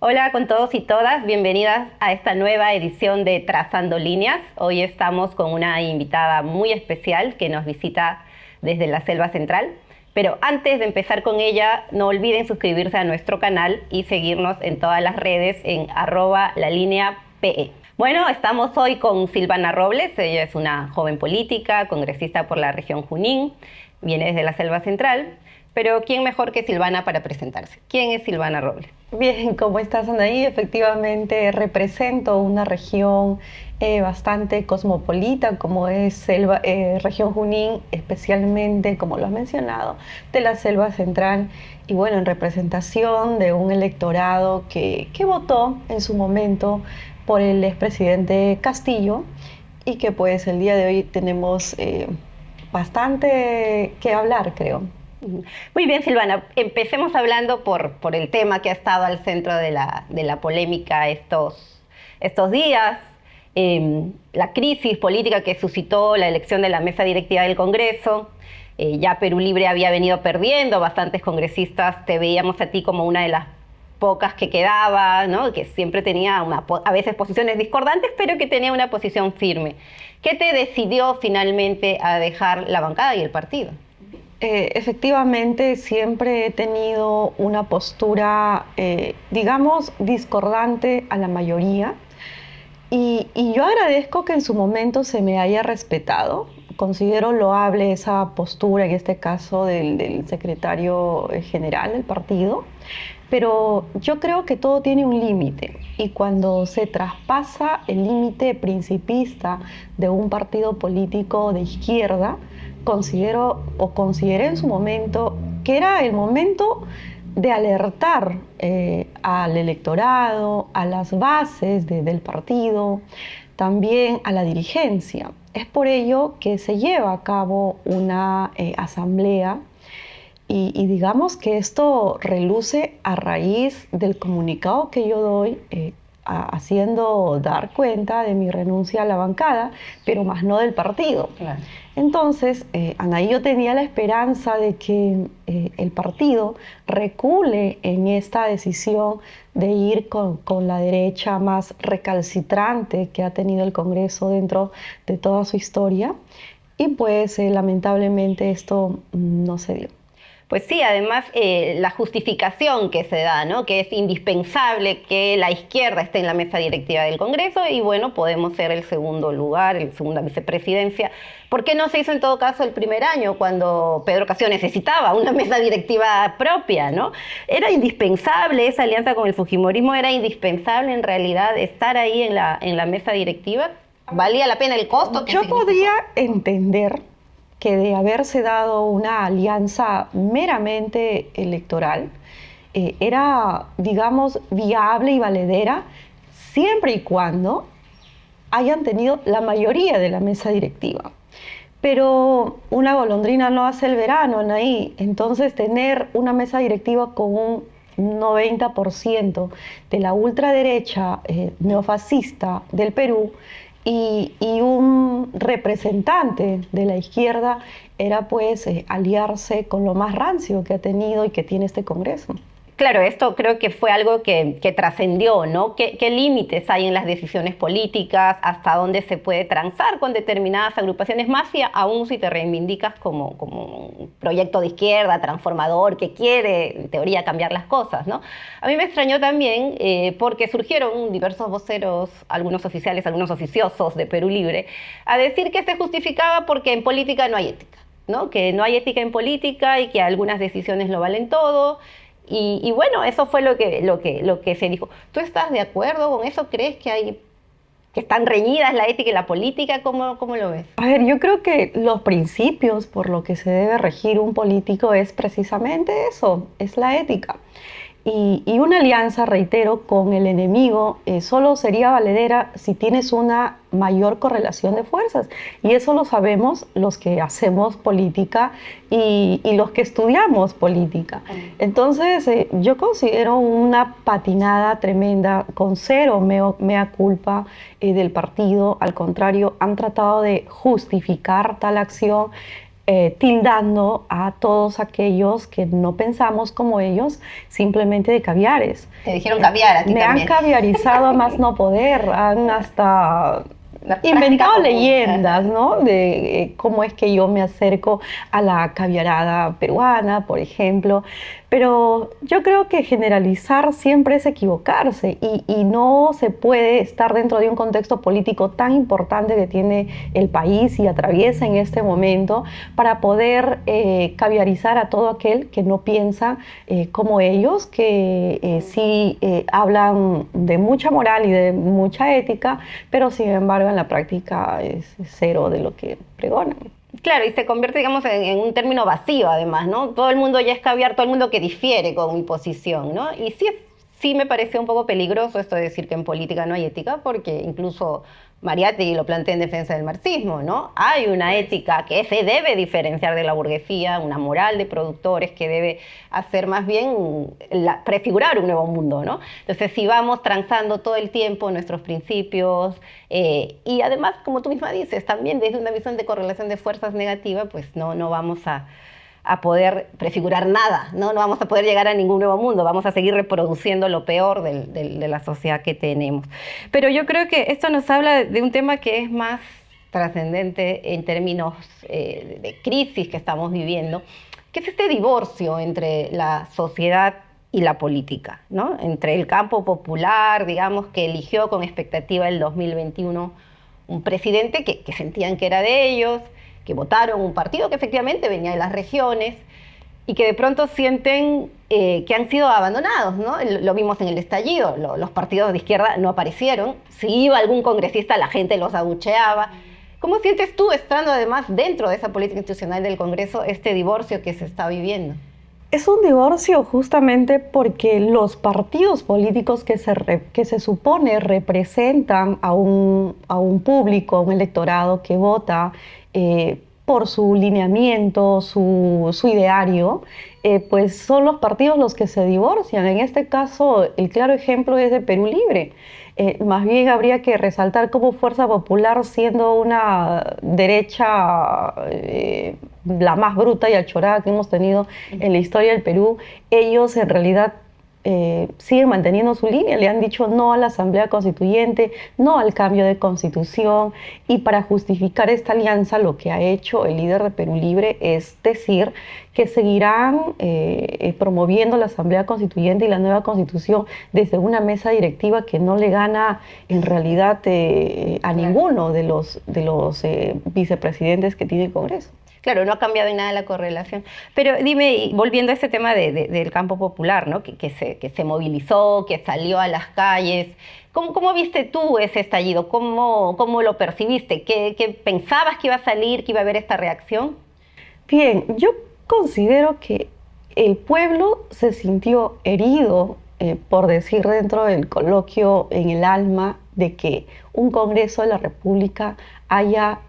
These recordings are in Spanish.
Hola con todos y todas, bienvenidas a esta nueva edición de Trazando Líneas. Hoy estamos con una invitada muy especial que nos visita desde la Selva Central. Pero antes de empezar con ella, no olviden suscribirse a nuestro canal y seguirnos en todas las redes en @lalineape. Bueno, estamos hoy con Silvana Robles. Ella es una joven política, congresista por la región Junín, viene desde la Selva Central. Pero ¿quién mejor que Silvana para presentarse? ¿Quién es Silvana Robles? Bien, ¿cómo estás, Anaí? Efectivamente, represento una región bastante cosmopolita, como es región Junín, especialmente, como lo has mencionado, de la Selva Central, y bueno, en representación de un electorado que votó en su momento por el expresidente Castillo, y que pues el día de hoy tenemos bastante que hablar, creo. Muy bien, Silvana. Empecemos hablando por el tema que ha estado al centro de la polémica estos días, la crisis política que suscitó la elección de la mesa directiva del Congreso. Ya Perú Libre había venido perdiendo, bastantes congresistas te veíamos a ti como una de las pocas que quedaba, ¿no? Que siempre tenía a veces posiciones discordantes, pero que tenía una posición firme. ¿Qué te decidió finalmente a dejar la bancada y el partido? Efectivamente, siempre he tenido una postura, digamos, discordante a la mayoría, y yo agradezco que en su momento se me haya respetado. Considero loable esa postura, en este caso del secretario general del partido, pero yo creo que todo tiene un límite, y cuando se traspasa el límite principista de un partido político de izquierda, consideré en su momento que era el momento de alertar al electorado, a las bases del partido, también a la dirigencia. Es por ello que se lleva a cabo una asamblea, y digamos que esto reluce a raíz del comunicado que yo doy, haciendo dar cuenta de mi renuncia a la bancada, pero más no del partido. Claro. Entonces, Anaí, yo tenía la esperanza de que el partido recule en esta decisión de ir con la derecha más recalcitrante que ha tenido el Congreso dentro de toda su historia, y pues lamentablemente esto no se dio. Pues sí, además la justificación que se da, ¿no? Que es indispensable que la izquierda esté en la mesa directiva del Congreso y bueno, podemos ser el segundo lugar, la segunda vicepresidencia. ¿Por qué no se hizo en todo caso el primer año cuando Pedro Castillo necesitaba una mesa directiva propia, ¿no? Era indispensable esa alianza con el fujimorismo, era indispensable en realidad estar ahí en la mesa directiva. ¿Valía la pena el costo? Yo podría entender que de haberse dado una alianza meramente electoral, era, digamos, viable y valedera siempre y cuando hayan tenido la mayoría de la mesa directiva. Pero una golondrina no hace el verano, Anaí. Entonces, tener una mesa directiva con un 90% de la ultraderecha neofascista del Perú, y un representante de la izquierda, era pues aliarse con lo más rancio que ha tenido y que tiene este Congreso. Claro, esto creo que fue algo que trascendió, ¿no? ¿Qué límites hay en las decisiones políticas? ¿Hasta dónde se puede transar con determinadas agrupaciones? Más y aún si te reivindicas como un proyecto de izquierda, transformador, que quiere, en teoría, cambiar las cosas, ¿no? A mí me extrañó también porque surgieron diversos voceros, algunos oficiales, algunos oficiosos de Perú Libre, a decir que se justificaba porque en política no hay ética, ¿no? Que no hay ética en política y que algunas decisiones lo valen todo. Y bueno, eso fue lo que se dijo. ¿Tú estás de acuerdo con eso? ¿Crees que están reñidas la ética y la política? ¿Cómo lo ves? A ver, yo creo que los principios por los que se debe regir un político es precisamente eso, es la ética. Y una alianza, reitero, con el enemigo solo sería valedera si tienes una mayor correlación de fuerzas. Y eso lo sabemos los que hacemos política y los que estudiamos política. Entonces, yo considero una patinada tremenda, con cero mea culpa del partido. Al contrario, han tratado de justificar tal acción tildando a todos aquellos que no pensamos como ellos simplemente de caviares. Te dijeron caviar a ti Me también. han caviarizado a más no poder, han hasta inventado leyendas, ¿no? De cómo es que yo me acerco a la caviarada peruana, por ejemplo. Pero yo creo que generalizar siempre es equivocarse y no se puede estar dentro de un contexto político tan importante que tiene el país y atraviesa en este momento para poder caviarizar a todo aquel que no piensa como ellos, que sí hablan de mucha moral y de mucha ética, pero sin embargo en la práctica es cero de lo que pregonan. Claro, y se convierte, digamos, en un término vacío, además, ¿no? Todo el mundo ya es caviar, todo el mundo que difiere con mi posición, ¿no? Y sí, sí me parece un poco peligroso esto de decir que en política no hay ética, porque incluso Mariátegui lo plantea en defensa del marxismo, ¿no? Hay una ética que se debe diferenciar de la burguesía, una moral de productores que debe hacer más bien prefigurar un nuevo mundo, ¿no? Entonces, si vamos transando todo el tiempo nuestros principios y además, como tú misma dices, también desde una visión de correlación de fuerzas negativa, pues no vamos a poder prefigurar nada, ¿no? No vamos a poder llegar a ningún nuevo mundo, vamos a seguir reproduciendo lo peor de la sociedad que tenemos. Pero yo creo que esto nos habla de un tema que es más trascendente en términos de crisis que estamos viviendo, que es este divorcio entre la sociedad y la política, ¿no? Entre el campo popular, digamos, que eligió con expectativa el 2021 un presidente que sentían que era de ellos, que votaron un partido que efectivamente venía de las regiones y que de pronto sienten que han sido abandonados, ¿no? Lo vimos en el estallido, los partidos de izquierda no aparecieron, si iba algún congresista la gente los abucheaba. ¿Cómo sientes tú, estando además dentro de esa política institucional del Congreso, este divorcio que se está viviendo? Es un divorcio justamente porque los partidos políticos que se supone representan a un público, a un electorado que vota por su lineamiento, su ideario, pues son los partidos los que se divorcian. En este caso, el claro ejemplo es de Perú Libre. Más bien habría que resaltar cómo Fuerza Popular, siendo una derecha la más bruta y achorada que hemos tenido en la historia del Perú, ellos en realidad siguen manteniendo su línea, le han dicho no a la Asamblea Constituyente, no al cambio de constitución, y para justificar esta alianza lo que ha hecho el líder de Perú Libre es decir que seguirán promoviendo la Asamblea Constituyente y la nueva constitución desde una mesa directiva que no le gana en realidad a ninguno de los vicepresidentes que tiene el Congreso. Claro, no ha cambiado en nada la correlación. Pero dime, volviendo a ese tema del campo popular, ¿no? que se movilizó, que salió a las calles, ¿cómo viste tú ese estallido? ¿Cómo lo percibiste? ¿Qué pensabas que iba a salir, que iba a haber esta reacción? Bien, yo considero que el pueblo se sintió herido, por decir dentro del coloquio, en el alma, de que un Congreso de la República haya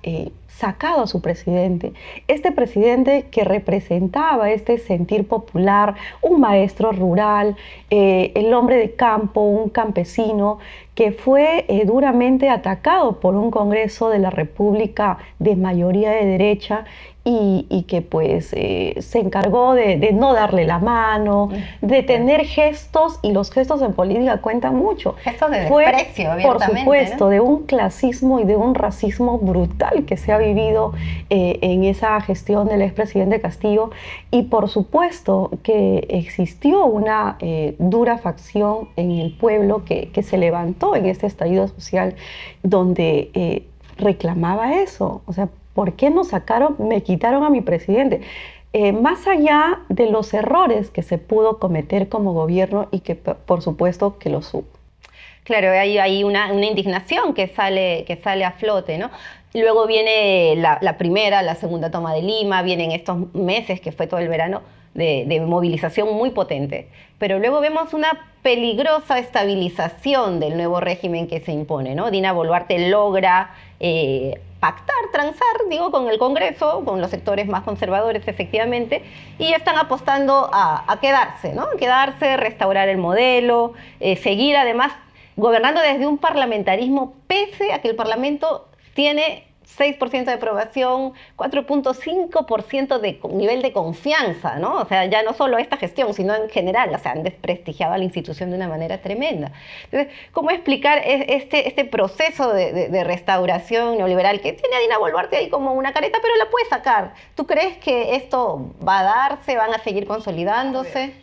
sacado a su presidente. Este presidente que representaba este sentir popular, un maestro rural, el hombre de campo, un campesino, que fue duramente atacado por un Congreso de la República de mayoría de derecha y que pues se encargó de no darle la mano, de tener gestos, y los gestos en política cuentan mucho. Gestos de desprecio, por supuesto, ¿no? de un clasismo y de un racismo brutal que se ha vivido en esa gestión del expresidente Castillo, y por supuesto que existió una dura facción en el pueblo que se levantó en este estallido social donde reclamaba eso, o sea, ¿por qué nos sacaron, me quitaron a mi presidente? Más allá de los errores que se pudo cometer como gobierno y que por supuesto que los hubo. Claro, hay una indignación que sale a flote, ¿no? Luego viene la primera, la segunda toma de Lima, vienen estos meses que fue todo el verano de movilización muy potente. Pero luego vemos una peligrosa estabilización del nuevo régimen que se impone, ¿no? Dina Boluarte logra pactar, transar, digo, con el Congreso, con los sectores más conservadores, efectivamente, y están apostando a quedarse, ¿no? Quedarse, restaurar el modelo, seguir además gobernando desde un parlamentarismo, pese a que el Parlamento tiene 6% de aprobación, 4.5% de nivel de confianza, ¿no? O sea, ya no solo esta gestión, sino en general, o sea, han desprestigiado a la institución de una manera tremenda. Entonces, ¿cómo explicar este proceso de restauración neoliberal que tiene a Dina Boluarte ahí como una careta, pero la puede sacar? ¿Tú crees que esto va a darse, van a seguir consolidándose?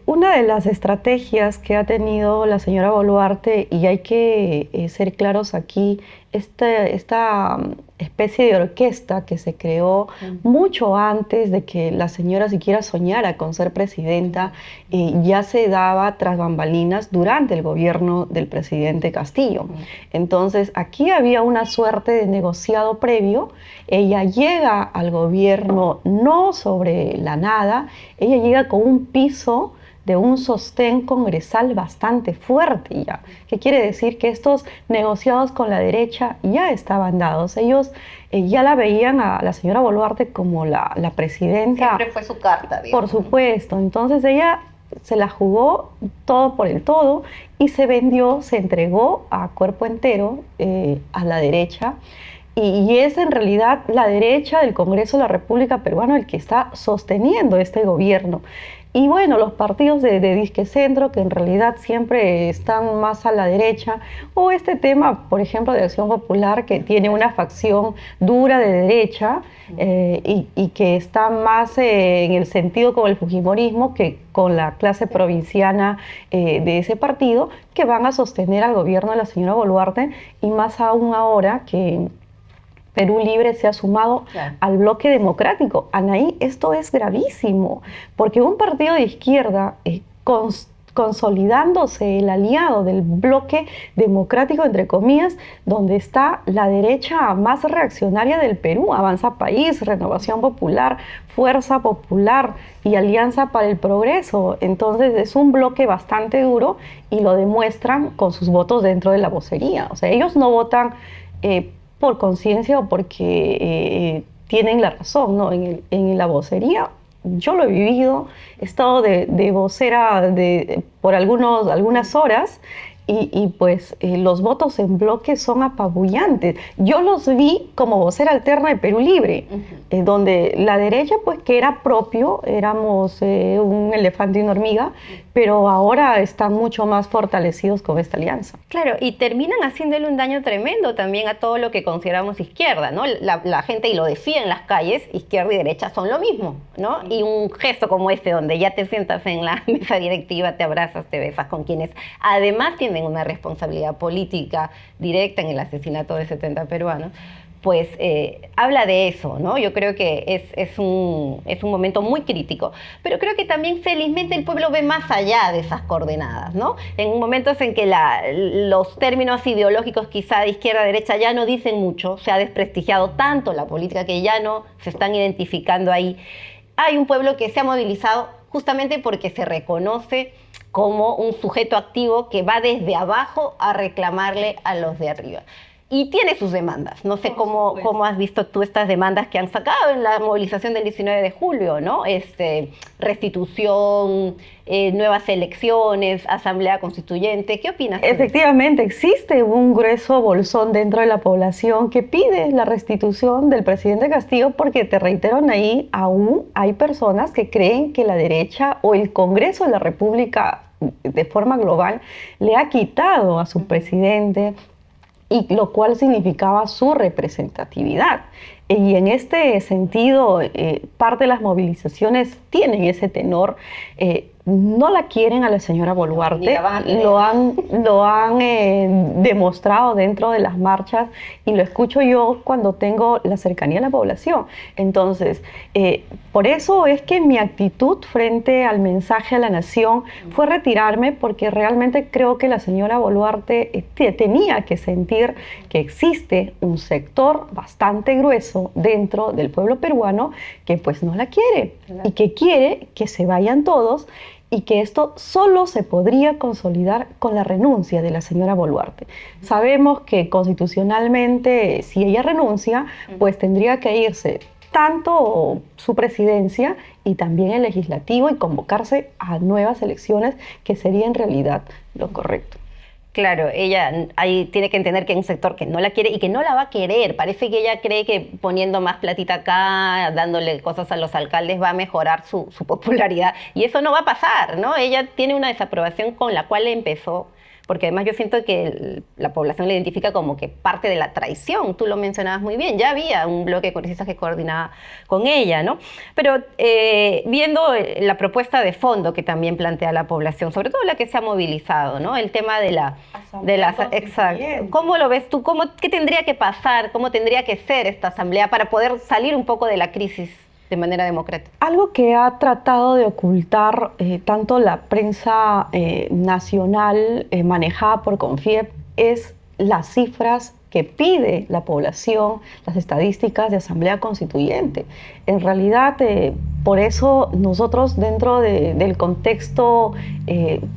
Una de las estrategias que ha tenido la señora Boluarte, y hay que ser claros aquí, esta especie de orquesta que se creó mucho antes de que la señora siquiera soñara con ser presidenta, ya se daba tras bambalinas durante el gobierno del presidente Castillo. Entonces, aquí había una suerte de negociado previo. Ella llega al gobierno no sobre la nada, ella llega con un piso de un sostén congresal bastante fuerte ya. ¿Qué quiere decir? Que estos negociados con la derecha ya estaban dados. Ellos ya la veían a la señora Boluarte como la presidenta. Siempre fue su carta, digamos. Por supuesto. Entonces ella se la jugó todo por el todo y se vendió, se entregó a cuerpo entero a la derecha. Y es en realidad la derecha del Congreso de la República Peruana el que está sosteniendo este gobierno. Y bueno, los partidos de disque centro, que en realidad siempre están más a la derecha, o este tema, por ejemplo, de Acción Popular, que tiene una facción dura de derecha y que está más en el sentido con el fujimorismo que con la clase provinciana de ese partido, que van a sostener al gobierno de la señora Boluarte, y más aún ahora que Perú Libre se ha sumado al bloque democrático. Anaí, esto es gravísimo, porque un partido de izquierda consolidándose el aliado del bloque democrático, entre comillas, donde está la derecha más reaccionaria del Perú, Avanza País, Renovación Popular, Fuerza Popular y Alianza para el Progreso. Entonces es un bloque bastante duro y lo demuestran con sus votos dentro de la vocería. O sea, ellos no votan por conciencia o porque tienen la razón, ¿no? En la vocería, yo lo he vivido, he estado de vocera por algunas horas y pues los votos en bloque son apabullantes. Yo los vi como vocera alterna de Perú Libre, donde la derecha, pues que era propio, éramos un elefante y una hormiga, pero ahora están mucho más fortalecidos con esta alianza. Claro, y terminan haciéndole un daño tremendo también a todo lo que consideramos izquierda, ¿no? La gente, y lo decía en las calles, izquierda y derecha son lo mismo, ¿no? Y un gesto como este, donde ya te sientas en la mesa directiva, te abrazas, te besas con quienes además tienen una responsabilidad política directa en el asesinato de 70 peruanos, pues habla de eso, ¿no? Yo creo que es un momento muy crítico, pero creo que también felizmente el pueblo ve más allá de esas coordenadas, ¿no? En momentos en que los términos ideológicos quizá de izquierda a derecha ya no dicen mucho, se ha desprestigiado tanto la política que ya no se están identificando ahí. Hay un pueblo que se ha movilizado justamente porque se reconoce como un sujeto activo que va desde abajo a reclamarle a los de arriba. Y tiene sus demandas. No sé cómo has visto tú estas demandas que han sacado en la movilización del 19 de julio, ¿no? Restitución, nuevas elecciones, asamblea constituyente. ¿Qué opinas? Efectivamente, existe un grueso bolsón dentro de la población que pide la restitución del presidente Castillo porque, te reitero, ahí aún hay personas que creen que la derecha o el Congreso de la República de forma global le ha quitado a su presidente, y lo cual significaba su representatividad. Y en este sentido, parte de las movilizaciones tienen ese tenor. No la quieren a la señora Boluarte, lo han demostrado dentro de las marchas y lo escucho yo cuando tengo la cercanía a la población. Entonces, por eso es que mi actitud frente al mensaje a la nación fue retirarme, porque realmente creo que la señora Boluarte tenía que sentir que existe un sector bastante grueso dentro del pueblo peruano que pues no la quiere y que quiere que se vayan todos, y que esto solo se podría consolidar con la renuncia de la señora Boluarte. Sabemos que constitucionalmente, si ella renuncia, pues tendría que irse tanto su presidencia y también el legislativo y convocarse a nuevas elecciones, que sería en realidad lo correcto. Claro, ella ahí tiene que entender que hay un sector que no la quiere y que no la va a querer. Parece que ella cree que poniendo más platita acá, dándole cosas a los alcaldes, va a mejorar su popularidad. Y eso no va a pasar, ¿no? Ella tiene una desaprobación con la cual empezó, porque además yo siento que la población la identifica como que parte de la traición. Tú lo mencionabas muy bien, ya había un bloque de congresistas que coordinaba con ella, ¿no? Pero viendo la propuesta de fondo que también plantea la población, sobre todo la que se ha movilizado, ¿no? El tema de exacto. ¿Cómo lo ves tú? ¿Qué tendría que pasar? ¿Cómo tendría que ser esta asamblea para poder salir un poco de la crisis de manera democrática? Algo que ha tratado de ocultar tanto la prensa nacional manejada por Confiep es las cifras que pide la población, las estadísticas de Asamblea Constituyente. En realidad, por eso nosotros dentro del contexto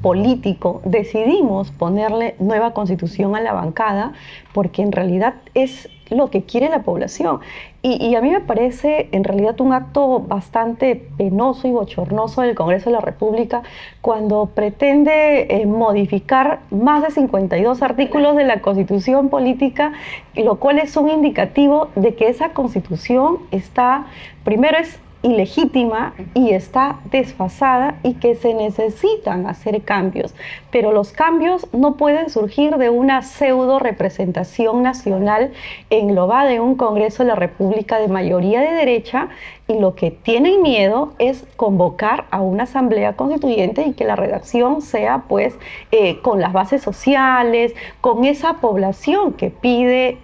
político decidimos ponerle nueva constitución a la bancada, porque en realidad es lo que quiere la población. Y a mí me parece en realidad un acto bastante penoso y bochornoso del Congreso de la República cuando pretende modificar más de 52 artículos de la Constitución Política, lo cual es un indicativo de que esa Constitución está, primero es ilegítima y está desfasada y que se necesitan hacer cambios, pero los cambios no pueden surgir de una pseudo representación nacional englobada en un Congreso de la República de mayoría de derecha, y lo que tienen miedo es convocar a una asamblea constituyente y que la redacción sea pues con las bases sociales, con esa población que pide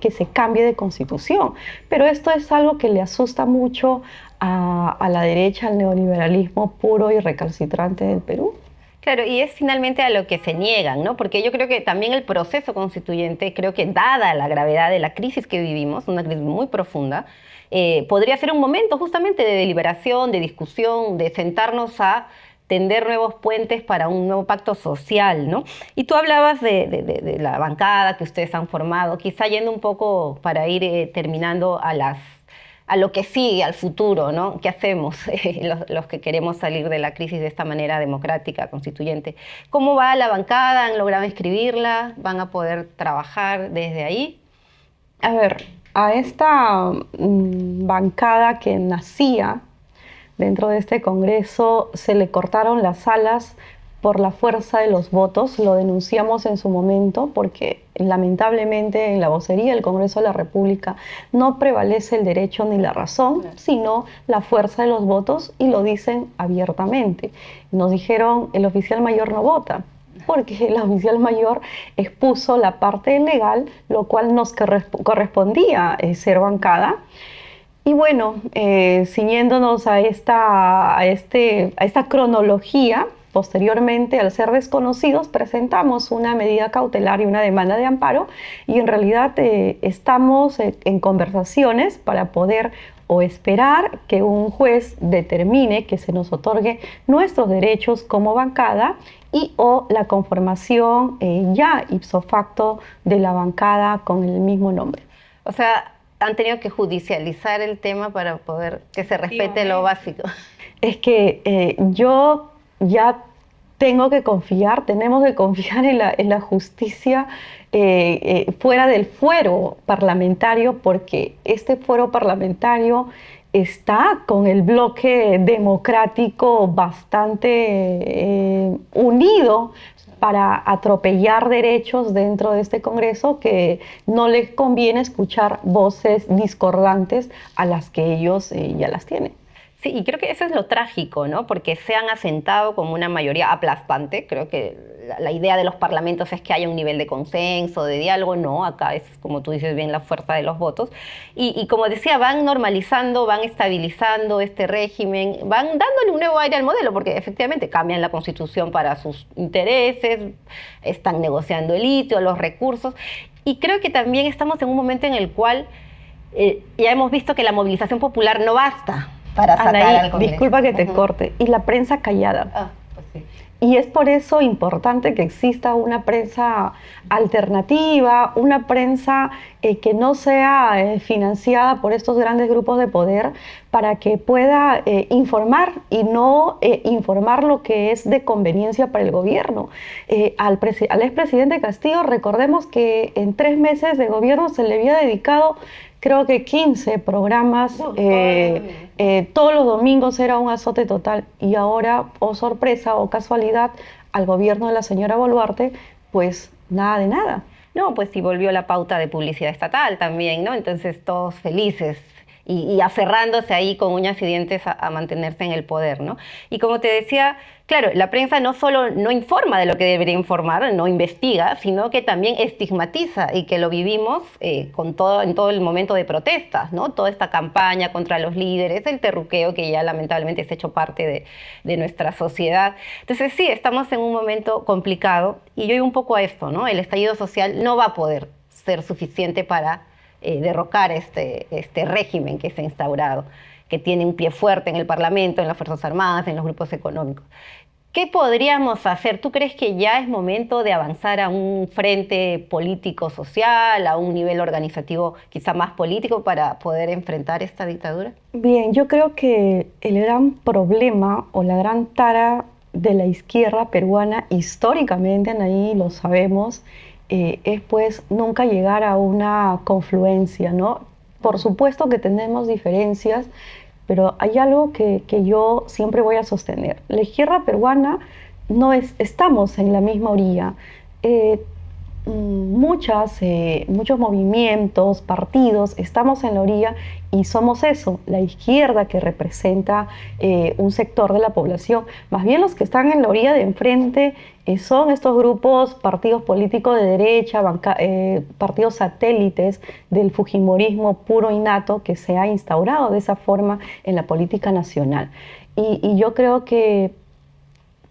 que se cambie de constitución. Pero esto es algo que le asusta mucho a la derecha, al neoliberalismo puro y recalcitrante del Perú. Claro, y es finalmente a lo que se niegan, ¿no? Porque yo creo que también el proceso constituyente, creo que dada la gravedad de la crisis que vivimos, una crisis muy profunda, podría ser un momento justamente de deliberación, de discusión, de sentarnos a tender nuevos puentes para un nuevo pacto social, ¿no? Y tú hablabas de la bancada que ustedes han formado, quizá yendo un poco para ir terminando a lo que sigue, al futuro, ¿no? ¿Qué hacemos los que queremos salir de la crisis de esta manera democrática, constituyente? ¿Cómo va la bancada? ¿Han logrado inscribirla? ¿Van a poder trabajar desde ahí? A ver, a esta bancada que nacía dentro de este Congreso se le cortaron las alas por la fuerza de los votos. Lo denunciamos en su momento porque lamentablemente en la vocería del Congreso de la República no prevalece el derecho ni la razón, sino la fuerza de los votos, y lo dicen abiertamente. Nos dijeron: el oficial mayor no vota, porque el oficial mayor expuso la parte legal, lo cual nos correspondía ser bancada. Y bueno, ciñéndonos a esta cronología, posteriormente, al ser desconocidos, presentamos una medida cautelar y una demanda de amparo, y en realidad estamos en conversaciones para poder o esperar que un juez determine que se nos otorgue nuestros derechos como bancada, y o la conformación ya ipso facto de la bancada con el mismo nombre. O sea, han tenido que judicializar el tema para poder que se respete lo básico. Es que yo ya tenemos que confiar en la justicia fuera del fuero parlamentario, porque este fuero parlamentario está con el bloque democrático bastante unido para atropellar derechos dentro de este Congreso, que no les conviene escuchar voces discordantes a las que ellos ya las tienen. Sí, y creo que eso es lo trágico, ¿no? Porque se han asentado como una mayoría aplastante. Creo que la idea de los parlamentos es que haya un nivel de consenso, de diálogo. No, acá es, como tú dices bien, la fuerza de los votos. Y como decía, van normalizando, van estabilizando este régimen, van dándole un nuevo aire al modelo, porque efectivamente cambian la Constitución para sus intereses, están negociando el litio, los recursos. Y creo que también estamos en un momento en el cual ya hemos visto que la movilización popular no basta para sacar Anaí, al Congreso. disculpa que te corte, y la prensa callada. Pues Sí. Y es por eso importante que exista una prensa alternativa, una prensa que no sea financiada por estos grandes grupos de poder, para que pueda informar y no informar lo que es de conveniencia para el gobierno. Al expresidente Castillo, recordemos que en 3 meses de gobierno se le había dedicado, creo que 15 programas, todos los domingos era un azote total, y ahora, oh sorpresa, o casualidad, al gobierno de la señora Boluarte, pues nada de nada. No, pues sí volvió la pauta de publicidad estatal también, ¿no? Entonces todos felices y aferrándose ahí con uñas y dientes a mantenerse en el poder, ¿no? Y como te decía, claro, la prensa no solo no informa de lo que debería informar, no investiga, sino que también estigmatiza, y que lo vivimos en todo el momento de protestas, ¿no? Toda esta campaña contra los líderes, el terruqueo que ya lamentablemente se ha hecho parte de nuestra sociedad. Entonces sí, estamos en un momento complicado, y yo voy un poco a esto, ¿no? El estallido social no va a poder ser suficiente para derrocar este régimen que se ha instaurado, que tiene un pie fuerte en el Parlamento, en las Fuerzas Armadas, en los grupos económicos. ¿Qué podríamos hacer? ¿Tú crees que ya es momento de avanzar a un frente político-social, a un nivel organizativo quizá más político, para poder enfrentar esta dictadura? Bien, yo creo que el gran problema o la gran tara de la izquierda peruana históricamente, ahí lo sabemos, es pues nunca llegar a una confluencia, ¿no? Por supuesto que tenemos diferencias, pero hay algo que yo siempre voy a sostener. La izquierda peruana no estamos en la misma orilla. Muchos movimientos, partidos, estamos en la orilla y somos eso, la izquierda que representa un sector de la población. Más bien los que están en la orilla de enfrente son estos grupos, partidos políticos de derecha, partidos satélites del fujimorismo puro y nato, que se ha instaurado de esa forma en la política nacional. Y yo creo que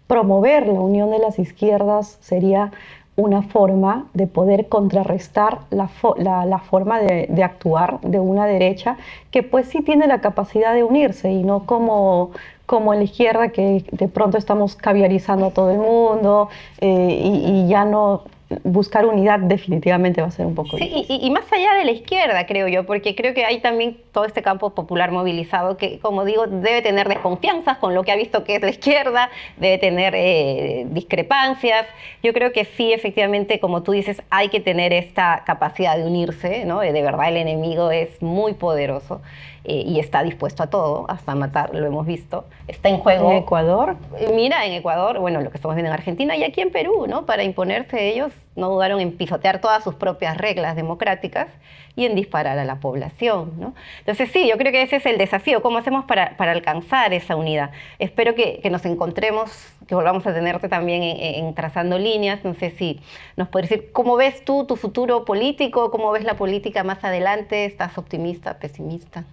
promover la unión de las izquierdas sería una forma de poder contrarrestar la forma de actuar de una derecha que pues sí tiene la capacidad de unirse, y no como en la izquierda, que de pronto estamos caviarizando a todo el mundo, y ya no buscar unidad definitivamente va a ser un poco difícil. Sí, y más allá de la izquierda, creo yo, porque creo que hay también todo este campo popular movilizado que, como digo, debe tener desconfianzas con lo que ha visto que es la izquierda, debe tener discrepancias. Yo creo que sí, efectivamente, como tú dices, hay que tener esta capacidad de unirse, ¿no? De verdad, el enemigo es muy poderoso y está dispuesto a todo, hasta matar, lo hemos visto. Está en juego. ¿En Ecuador? Mira, en Ecuador, bueno, lo que estamos viendo en Argentina y aquí en Perú, ¿no? Para imponerse, ellos no dudaron en pisotear todas sus propias reglas democráticas y en disparar a la población, ¿no? Entonces sí, yo creo que ese es el desafío, ¿cómo hacemos para alcanzar esa unidad? Espero que nos encontremos, que volvamos a tenerte también en Trazando Líneas. No sé si nos puedes decir cómo ves tú tu futuro político, cómo ves la política más adelante. ¿Estás optimista, pesimista?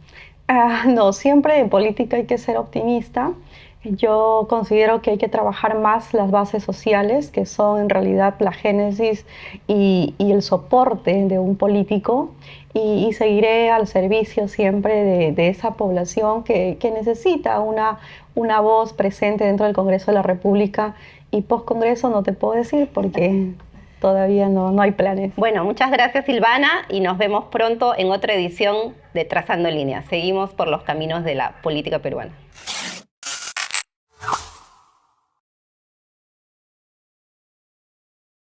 No, siempre en política hay que ser optimista. Yo considero que hay que trabajar más las bases sociales, que son en realidad la génesis y el soporte de un político, y seguiré al servicio siempre de esa población que necesita una voz presente dentro del Congreso de la República, y post-Congreso no te puedo decir porque todavía no hay planes. Bueno, muchas gracias, Silvana, y nos vemos pronto en otra edición de Trazando Líneas. Seguimos por los caminos de la política peruana.